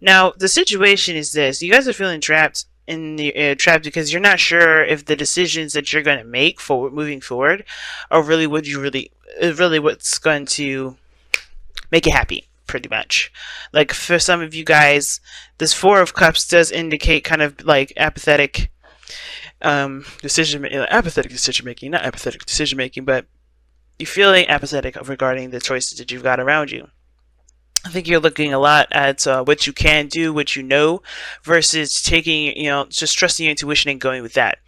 Now, the situation is this: you guys are feeling trapped in the trapped because you're not sure if the decisions that you're going to make forward, moving forward, are really what you really, is really what's going to make you happy. Pretty much, like for some of you guys, this Four of Cups does indicate kind of like apathetic apathetic decision making, not apathetic decision making, but you're feeling apathetic regarding the choices that you've got around you. I think you're looking a lot at what you can do, what you know, versus taking, just trusting your intuition and going with that.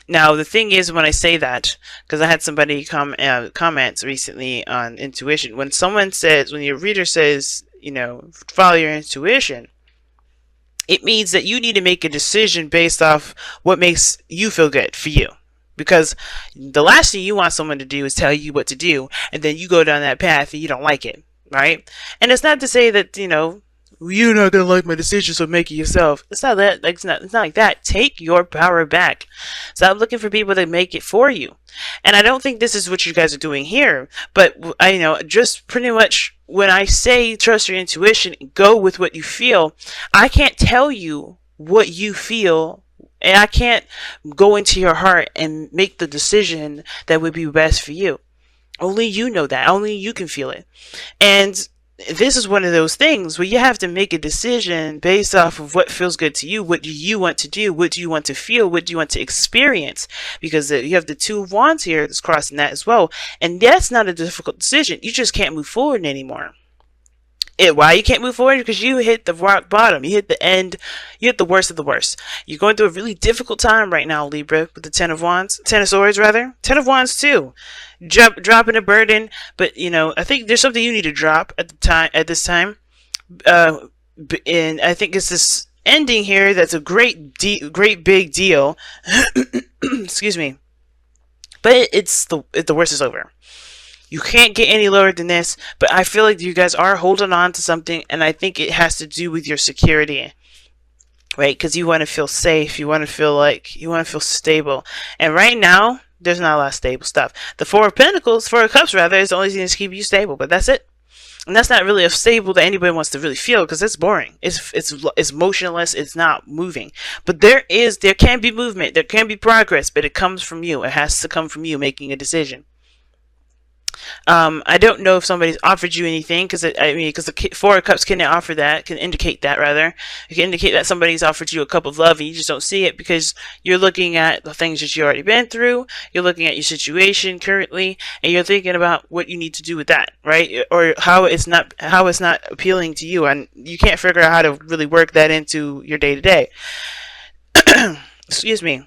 Now, the thing is, when I say that, because I had somebody comments recently on intuition, when someone says, when your reader says, follow your intuition, it means that you need to make a decision based off what makes you feel good for you. Because the last thing you want someone to do is tell you what to do, and then you go down that path and you don't like it, right? And it's not to say that, you're not gonna like my decision, so make it yourself. It's not that. Like, it's not like that. Take your power back. Stop looking for people to make it for you. And I don't think this is what you guys are doing here. But just pretty much when I say trust your intuition, go with what you feel. I can't tell you what you feel, and I can't go into your heart and make the decision that would be best for you. Only you know that. Only you can feel it. And this is one of those things where you have to make a decision based off of what feels good to you. What do you want to do? What do you want to feel? What do you want to experience? Because you have the Two of Wands here that's crossing that as well. And that's not a difficult decision. You just can't move forward anymore. Why you can't move forward? Because you hit the rock bottom. You hit the end. You hit the worst of the worst. You're going through a really difficult time right now, Libra, with the Ten of Wands. Ten of Swords, rather. Ten of Wands, too. Dropping a burden. But, I think there's something you need to drop at this time. And I think it's this ending here that's a great big deal. Excuse me. But the worst is over. You can't get any lower than this, but I feel like you guys are holding on to something, and I think it has to do with your security, right? Because you want to feel safe, you want to feel stable, and right now there's not a lot of stable stuff. The Four of Cups rather, is the only thing that's keeping you stable, but that's it. And that's not really a stable that anybody wants to really feel, because it's boring. It's motionless. It's not moving. But there can be movement, there can be progress, but it comes from you. It has to come from you making a decision. I don't know if somebody's offered you anything, because the Four of Cups can indicate that rather. It can indicate that somebody's offered you a cup of love and you just don't see it because you're looking at the things that you already been through. You're looking at your situation currently, and you're thinking about what you need to do with that, right? Or how it's not appealing to you, and you can't figure out how to really work that into your day to day. Excuse me.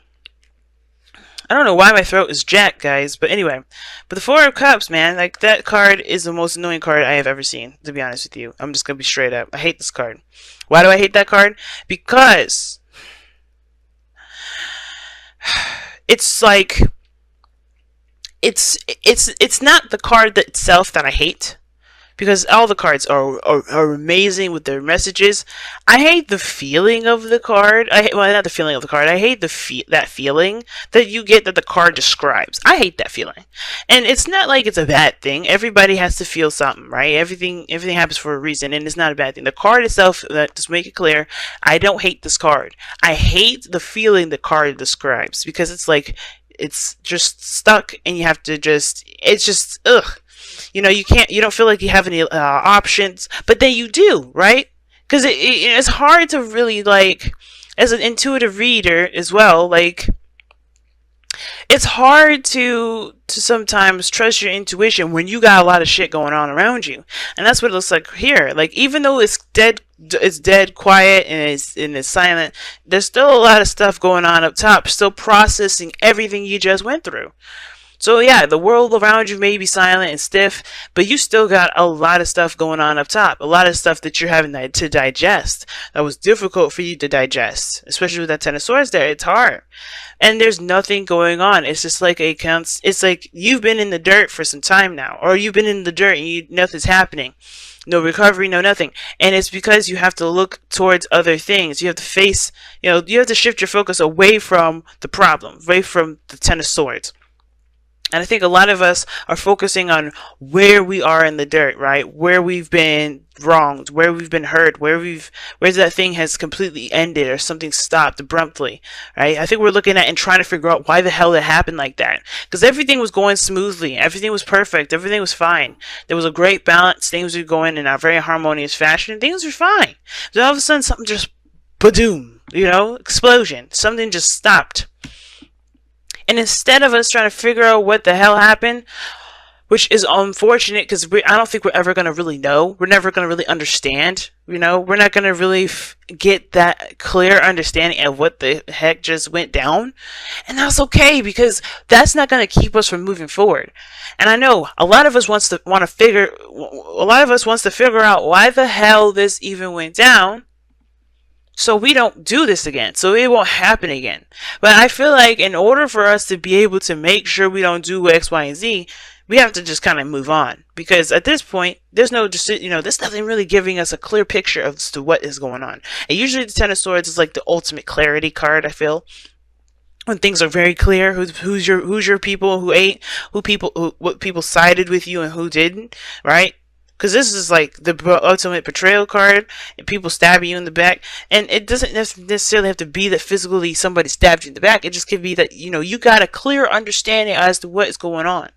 I don't know why my throat is jacked, guys, but anyway. But the Four of Cups, man, like, that card is the most annoying card I have ever seen, to be honest with you. I'm just gonna be straight up. I hate this card. Why do I hate that card? Because it's like it's not the card itself that I hate, because all the cards are amazing with their messages. I hate the feeling of the card. Not the feeling of the card. I hate that feeling that you get that the card describes. I hate that feeling. And it's not like it's a bad thing. Everybody has to feel something, right? Everything happens for a reason, and it's not a bad thing. The card itself, just make it clear, I don't hate this card. I hate the feeling the card describes, because it's like, it's just stuck, and you have to it's just, ugh. You don't feel like you have any options, but then you do, right? Because it's hard to really, like, as an intuitive reader as well, like, it's hard to sometimes trust your intuition when you got a lot of shit going on around you. And that's what it looks like here. Like, even though it's dead quiet and it's silent, there's still a lot of stuff going on up top, still processing everything you just went through. So yeah, the world around you may be silent and stiff, but you still got a lot of stuff going on up top. A lot of stuff that you're having to digest. That was difficult for you to digest. Especially with that Ten of Swords there. It's hard. And there's nothing going on. It's just like it's like you've been in the dirt for some time now. Or you've been in the dirt and nothing's happening. No recovery, no nothing. And it's because you have to look towards other things. You have to face, you have to shift your focus away from the problem. Away from the Ten of Swords. And I think a lot of us are focusing on where we are in the dirt, right? Where we've been wronged, where we've been hurt, where that thing has completely ended or something stopped abruptly, right? I think we're looking at and trying to figure out why the hell it happened like that. Because everything was going smoothly, everything was perfect, everything was fine. There was a great balance, things were going in a very harmonious fashion, and things were fine. So all of a sudden, something just, ba-doom, explosion. Something just stopped. And instead of us trying to figure out what the hell happened, which is unfortunate because I don't think we're ever going to really know. We're never going to really understand. We're not going to really get that clear understanding of what the heck just went down. And that's okay because that's not going to keep us from moving forward. And I know a lot of us wants to figure out why the hell this even went down, so we don't do this again, so it won't happen again. But I feel like in order for us to be able to make sure we don't do X, Y, and Z, we have to just kind of move on. Because at this point, there's nothing really giving us a clear picture as to what is going on. And usually the Ten of Swords is like the ultimate clarity card, I feel. When things are very clear, who's your people, what people sided with you and who didn't, right? Because this is like the ultimate betrayal card, and people stabbing you in the back. And it doesn't necessarily have to be that physically somebody stabbed you in the back. It just could be that, you got a clear understanding as to what is going on.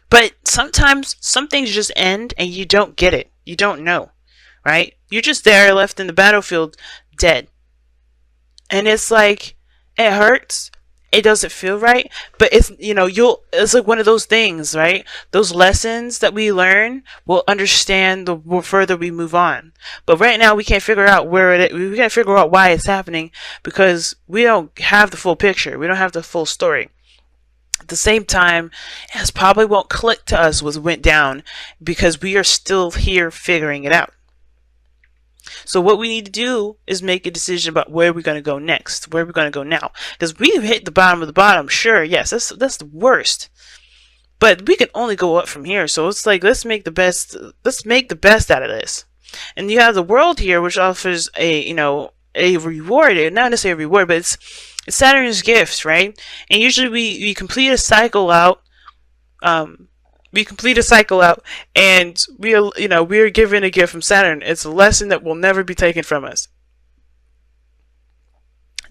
But sometimes some things just end and you don't get it. You don't know, right? You're just there left in the battlefield dead. And it's like, it hurts. It doesn't feel right, but it's it's like one of those things, right? Those lessons that we learn, we'll understand the further we move on. But right now we can't figure out we can't figure out why it's happening because we don't have the full picture. We don't have the full story. At the same time, it probably won't click to us what went down because we are still here figuring it out. So what we need to do is make a decision about where we're going to go next, where we're going to go now. Because we've hit the bottom of the bottom, sure, yes, that's the worst. But we can only go up from here. So it's like, let's make the best out of this. And you have the world here, which offers a reward, not necessarily a reward, but it's Saturn's gifts, right? And usually we complete a cycle out. And we are given a gift from Saturn. It's a lesson that will never be taken from us.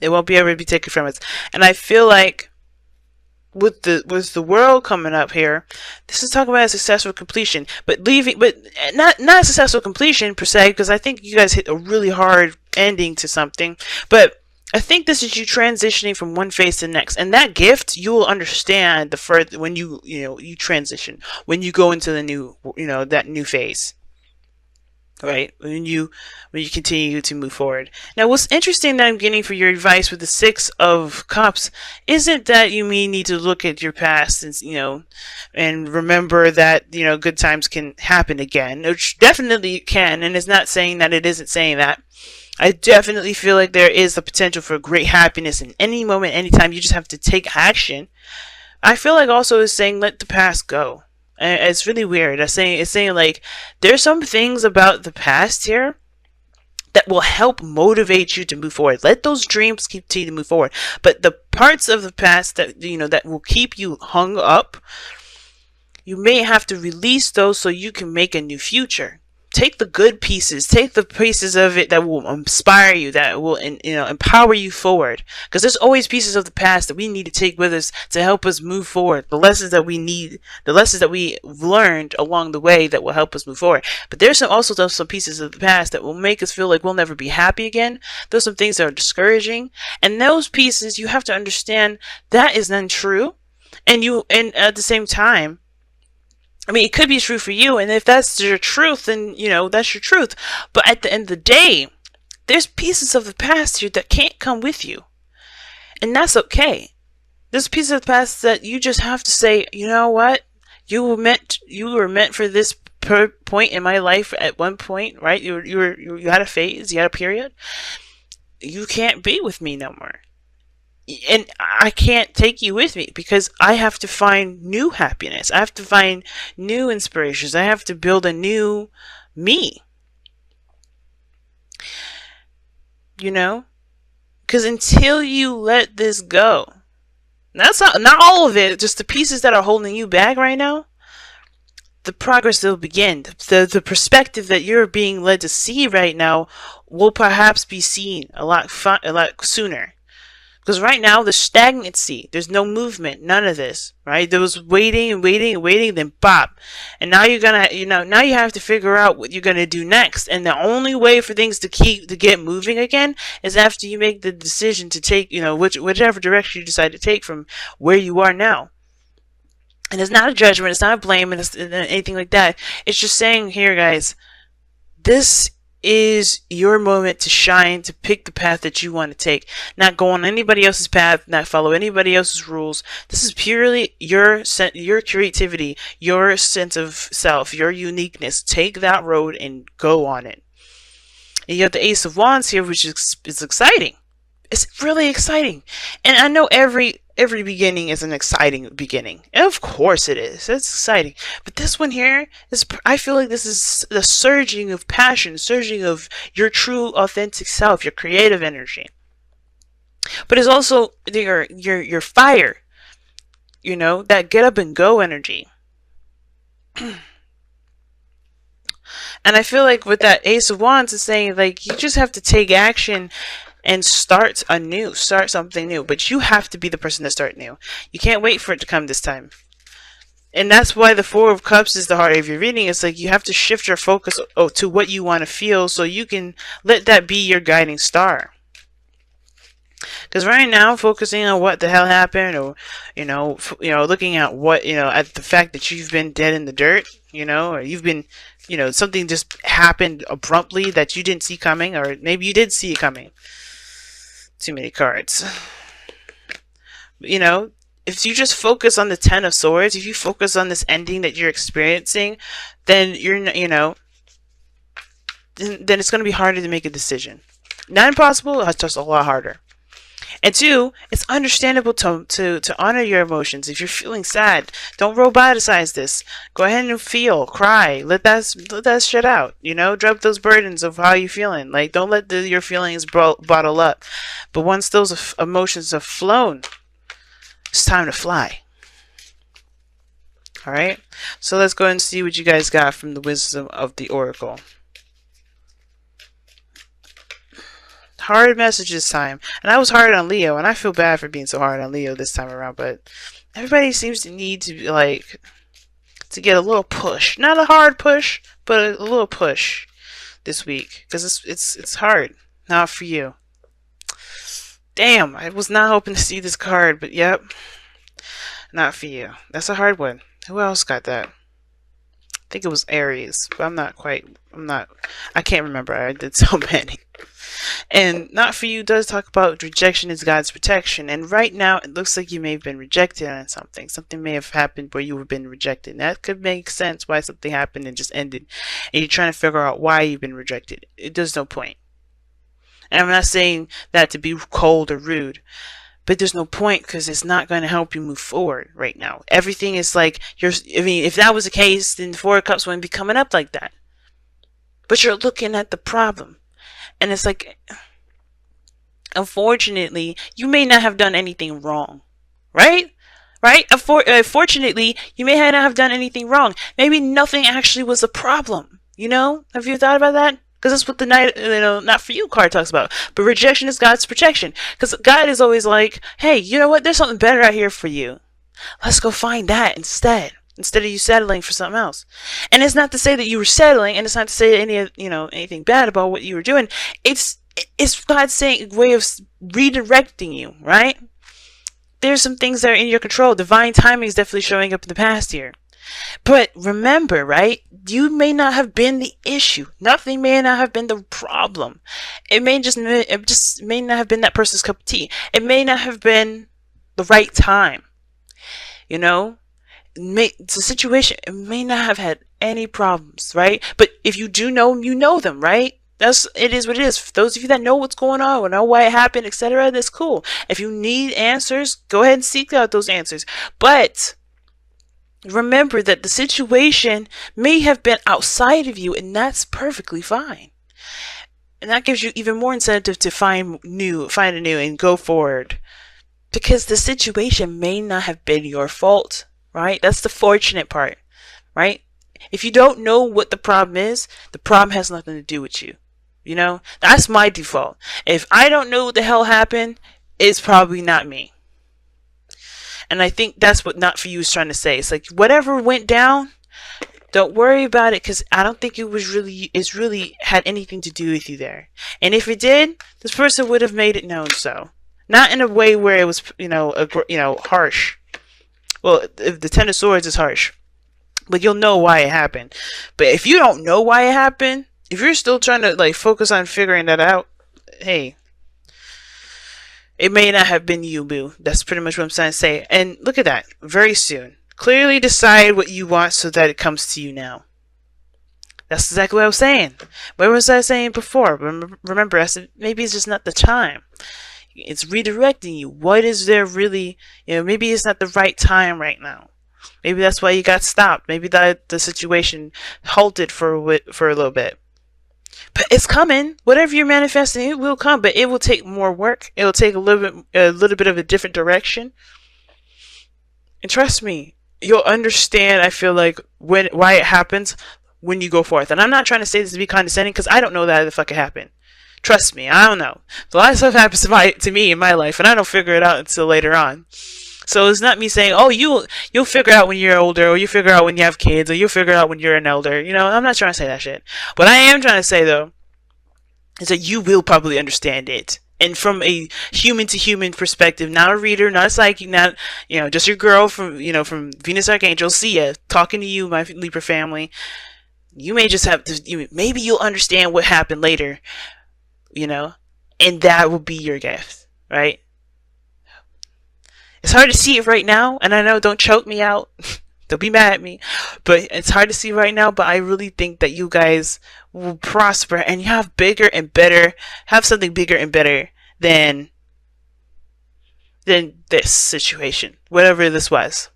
It won't be ever be taken from us. And I feel like with the world coming up here, this is talking about a successful completion, but not a successful completion per se, because I think you guys hit a really hard ending to something, but I think this is you transitioning from one phase to the next, and that gift you will understand the further when you transition, when you go into the new that new phase, right? When you continue to move forward. Now, what's interesting that I'm getting for your advice with the Six of Cups isn't that you need to look at your past and remember that good times can happen again, which definitely can, and it's not saying that it isn't saying that. I definitely feel like there is the potential for great happiness in any moment, anytime. You just have to take action. I feel like also it's saying let the past go. And it's really weird. It's saying like there's some things about the past here that will help motivate you to move forward. Let those dreams continue to move forward. But the parts of the past that that will keep you hung up, you may have to release those so you can make a new future. Take the good pieces. Take the pieces of it that will inspire you, that will empower you forward. Because there's always pieces of the past that we need to take with us to help us move forward. The lessons that we need, the lessons that we learned along the way that will help us move forward. But there's also some pieces of the past that will make us feel like we'll never be happy again. There's some things that are discouraging, and those pieces you have to understand that is untrue. And at the same time, it could be true for you, and if that's your truth, then, that's your truth. But at the end of the day, there's pieces of the past here that can't come with you. And that's okay. There's pieces of the past that you just have to say, you know what? You were meant for this point in my life at one point, right? You had a phase, you had a period. You can't be with me no more. And I can't take you with me because I have to find new happiness. I have to find new inspirations. I have to build a new me. Because until you let this go, That's not all of it, just the pieces that are holding you back right now. The progress will begin. The perspective that you're being led to see right now will perhaps be seen a lot sooner. Because right now, there's stagnancy. There's no movement. None of this, right? There was waiting and waiting and waiting, then bop. And now you're gonna, now you have to figure out what you're gonna do next. And the only way for things to get moving again is after you make the decision to take, whichever direction you decide to take from where you are now. And it's not a judgment. It's not a blame, and it's anything like that. It's just saying here, guys, this is your moment to shine, to pick the path that you want to take. Not go on anybody else's path, not follow anybody else's rules. This is purely your creativity, your sense of self, your uniqueness. Take that road and go on it. And you have the Ace of Wands here, which is exciting. It's really exciting. And I know every beginning is an exciting beginning. And of course it is. It's exciting. But this one here is, I feel like this is the surging of passion, surging of your true authentic self, your creative energy. But it's also your fire, that get up and go energy. And I feel like with that Ace of Wands, it's saying like you just have to take action and start something new. But you have to be the person to start new. You can't wait for it to come this time. And that's why the Four of Cups is the heart of your reading. It's like you have to shift your focus to what you want to feel, so you can let that be your guiding star. Because right now, focusing on what the hell happened, or looking at what at the fact that you've been dead in the dirt, or you've been, something just happened abruptly that you didn't see coming, or maybe you did see it coming. Too many cards. If you just focus on the Ten of Swords, if you focus on this ending that you're experiencing, then then it's going to be harder to make a decision. Not impossible, it's just a lot harder. And two, it's understandable to honor your emotions. If you're feeling sad, don't roboticize this. Go ahead and feel, cry, let that shit out. Drop those burdens of how you're feeling. Like, don't let your feelings bottle up. But once those emotions have flown, it's time to fly. All right. So let's go ahead and see what you guys got from the wisdom of the Oracle. Hard message this time. And I was hard on Leo, and I feel bad for being so hard on Leo this time around, but everybody seems to need to get a little push. Not a hard push, but a little push this week, because it's hard. Not for you. Damn, I was not hoping to see this card, but yep. Not for you. That's a hard one. Who else got that? I think it was Aries, but I can't remember. I did so many. And not for you does talk about rejection is God's protection. And right now, it looks like you may have been rejected on something. Something may have happened where you have been rejected. And that could make sense why something happened and just ended. And you're trying to figure out why you've been rejected. There's no point. And I'm not saying that to be cold or rude, but there's no point, because it's not going to help you move forward right now. Everything is like, if that was the case, then the Four of Cups wouldn't be coming up like that. But you're looking at the problem. And it's like, unfortunately, you may not have done anything wrong. Right? Fortunately, you may not have done anything wrong. Maybe nothing actually was a problem. Have you thought about that? Because that's what the Knight, not for you card talks about. But rejection is God's protection. Because God is always like, hey, you know what? There's something better out here for you. Let's go find that instead of you settling for something else. And it's not to say that you were settling, and it's not to say anything bad about what you were doing. It's God's way of redirecting you, right? There's some things that are in your control. Divine timing is definitely showing up in the past here. But remember, right? You may not have been the issue. Nothing may not have been the problem. It just may not have been that person's cup of tea. It may not have been the right time. It's a situation. It may not have had any problems, right? But if you do know them, you know them, right? It is what it is. For those of you that know what's going on, or know why it happened, etc., that's cool. If you need answers, go ahead and seek out those answers. But remember that the situation may have been outside of you, and that's perfectly fine. And that gives you even more incentive to find a new and go forward. because the situation may not have been your fault, right? That's the fortunate part, right? If you don't know what the problem is, the problem has nothing to do with you. You know, that's my default. If I don't know what the hell happened, it's probably not me. And I think that's what Not For You is trying to say. It's like, whatever went down, don't worry about it, because I don't think it's really had anything to do with you there. And if it did, this person would have made it known so. Not in a way where it was, harsh. Well, if the Ten of Swords is harsh, but you'll know why it happened. But if you don't know why it happened, if you're still trying to like focus on figuring that out, hey, it may not have been you, boo. That's pretty much what I'm trying to say. And look at that. Very soon. Clearly decide what you want so that it comes to you now. That's exactly what I was saying. What was I saying before? Remember, I said maybe it's just not the time. It's redirecting you. What is there really? Maybe it's not the right time right now. Maybe that's why you got stopped. Maybe that the situation halted for a little bit. But it's coming. Whatever you're manifesting, it will come. But it will take more work. It will take a little bit of a different direction. And trust me, you'll understand. I feel like why it happens when you go forth. And I'm not trying to say this to be condescending, because I don't know that the fuck it happened. Trust me, I don't know. A lot of stuff happens to me in my life, and I don't figure it out until later on. So it's not me saying, oh, you'll figure out when you're older, or you figure out when you have kids, or you'll figure out when you're an elder. I'm not trying to say that shit. What I am trying to say, though, is that you will probably understand it. And from a human to human perspective, not a reader, not a psychic, not, just your girl from Venus Archangel, Sia, talking to you, my Libra family. You may just have to, maybe you'll understand what happened later, and that will be your gift, right? It's hard to see it right now, and I know, don't choke me out. Don't be mad at me. But it's hard to see right now, but I really think that you guys will prosper and you have something bigger and better than this situation, whatever this was.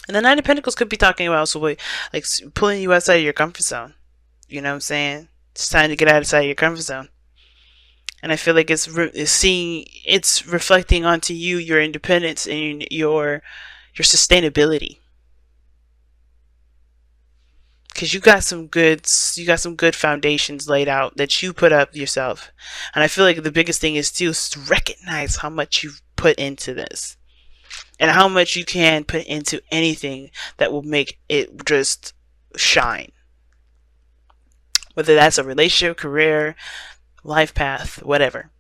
And the Nine of Pentacles could be talking about also like pulling you outside of your comfort zone. You know what I'm saying? It's time to get outside of your comfort zone. And I feel like it's reflecting onto you, your independence and your sustainability. Because you got some good foundations laid out that you put up yourself. And I feel like the biggest thing is to recognize how much you've put into this. And how much you can put into anything that will make it just shine. Whether that's a relationship, career, life path, whatever.